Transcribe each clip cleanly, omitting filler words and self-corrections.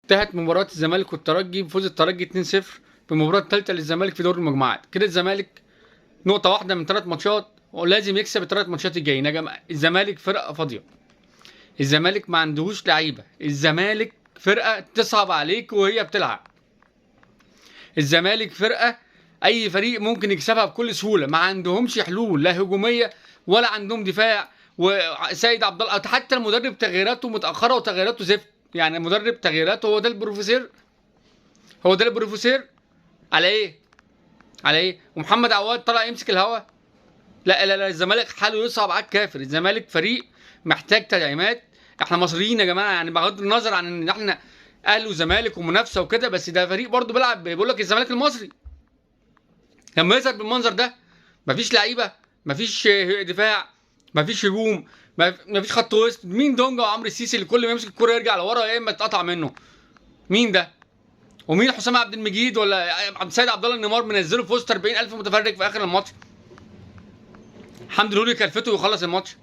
انتهت مباراة الزمالك والترجي بفوز الترجي 2-0 في المباراة الثالثة للزمالك في دوري المجموعات. كده الزمالك نقطة واحدة من 3 ماتشات ولازم يكسب ال3 ماتشات الجايين. يا جماعة الزمالك فرقة فاضية. الزمالك ما عندهوش لعيبة. الزمالك فرقة تصعب عليك وهي بتلعب. الزمالك فرقة أي فريق ممكن يكسبها بكل سهولة، ما عندهمش حلول لا هجومية ولا عندهم دفاع. وسيد عبد الله حتى المدرب تغييراته متأخرة وتغييراته زفت. يعني المدرب تغييراته هو ده البروفيسور، هو ده البروفيسور على ايه؟ على ايه؟ ومحمد عواد طلع يمسك الهوا. لا لا لا، الزمالك حاله يصعب على الكافر. الزمالك فريق محتاج تدعيمات. احنا مصريين يا جماعه، يعني بغض النظر عن ان احنا اهلي وزمالك ومنافسه وكده، بس ده فريق برضه بيلعب. بيقول لك الزمالك المصري لما يظهر بالمنظر ده مفيش لعيبه، مفيش دفاع، مفيش هجوم، مفيش خط وسط. مين دونجا وعمرو السيسي اللي كل ما يمسك الكوره يرجع لورا يا اما يتقطع منه؟ مين ده؟ ومين حسام عبد المجيد ولا عبد السيد عبد الله النيمار منزله في وسط 40,000 متفرج في اخر الماتش؟ حمدي نوري كلفته ويخلص الماتش.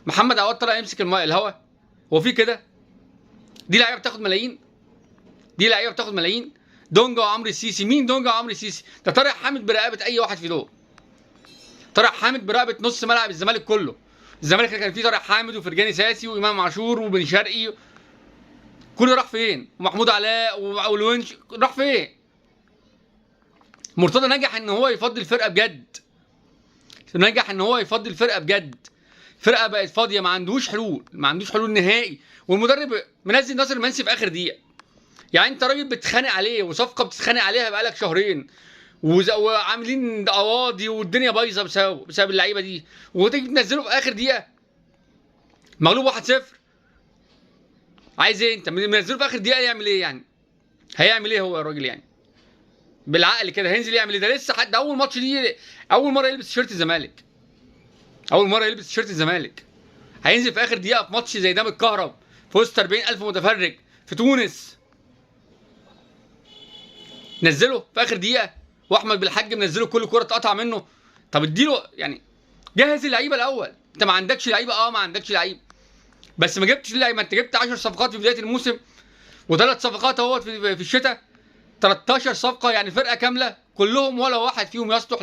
محمد عواد طلع يمسك الهوا. هو في كده؟ دي لعيبه بتاخد ملايين؟ دي لعيبه بتاخد ملايين؟ دونجا وعمرو السيسي. مين دونجا وعمرو السيسي؟ ده طارق حامد برقبه اي واحد في دول. طارق حامد برقبه نص ملعب الزمالك كله. الزمالك كان فيه طارق حامد وفرجاني ساسي وامام عاشور وبن شرقي. كل ده راح فين؟ ومحمود علاء والونش راح فين؟ مرتضى نجح ان هو يفضي الفرقه بجد. نجح ان هو يفضي الفرقه بجد. فرقه بقت فاضيه، ما عندوش حلول، ما عندوش حلول نهائي. والمدرب منزل ناصر المنسي في اخر دقيقه. يعني انت راجل بتتخانق عليه وصفقه بتتخانق عليها بقالك شهرين وعاملين قواضي والدنيا بايظه بسبب اللعيبه دي، وتيجي تنزله في اخر دقيقه مغلوب 1-0. عايز ايه انت؟ منزله في اخر دقيقه يعمل ايه يعني؟ هيعمل ايه هو يا راجل يعني؟ بالعقل كده هينزل يعمل ايه؟ ده لسه حد اول ماتش دي اول مره يلبس تيشيرت الزمالك. اول مره يلبس تيشيرت الزمالك. هينزل في اخر دقيقه في ماتش زي ده متكهرب في وسط 40,000 متفرج في تونس. نزله في اخر دقيقه واحمد بالحاج منزله كل كوره اتقطع منه. طب اديله يعني، جهز اللعيبه الاول. انت ما عندكش لعيبه، ما عندكش لعيبه، بس ما جبتش لعيبه. انت جبت 10 صفقات في بدايه الموسم وثلاث صفقات اهوت في الشتاء، 13 صفقه، يعني فرقه كامله كلهم ولا واحد فيهم يصلح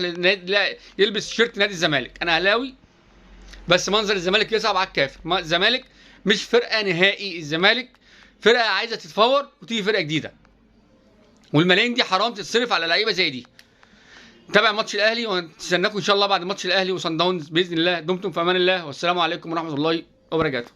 يلبس تيشيرت نادي الزمالك. انا اهلاوي بس منظر الزمالك يصعب على الكافر. الزمالك مش فرقه نهائي. الزمالك فرقه عايزه تتفور وتيجي فرقه جديده، والملايين دي حرام تتصرف على لعيبه زي دي. تابع ماتش الاهلي ونستناكم ان شاء الله بعد ماتش الاهلي وصن داونز باذن الله. دمتم في امان الله والسلام عليكم ورحمه الله وبركاته.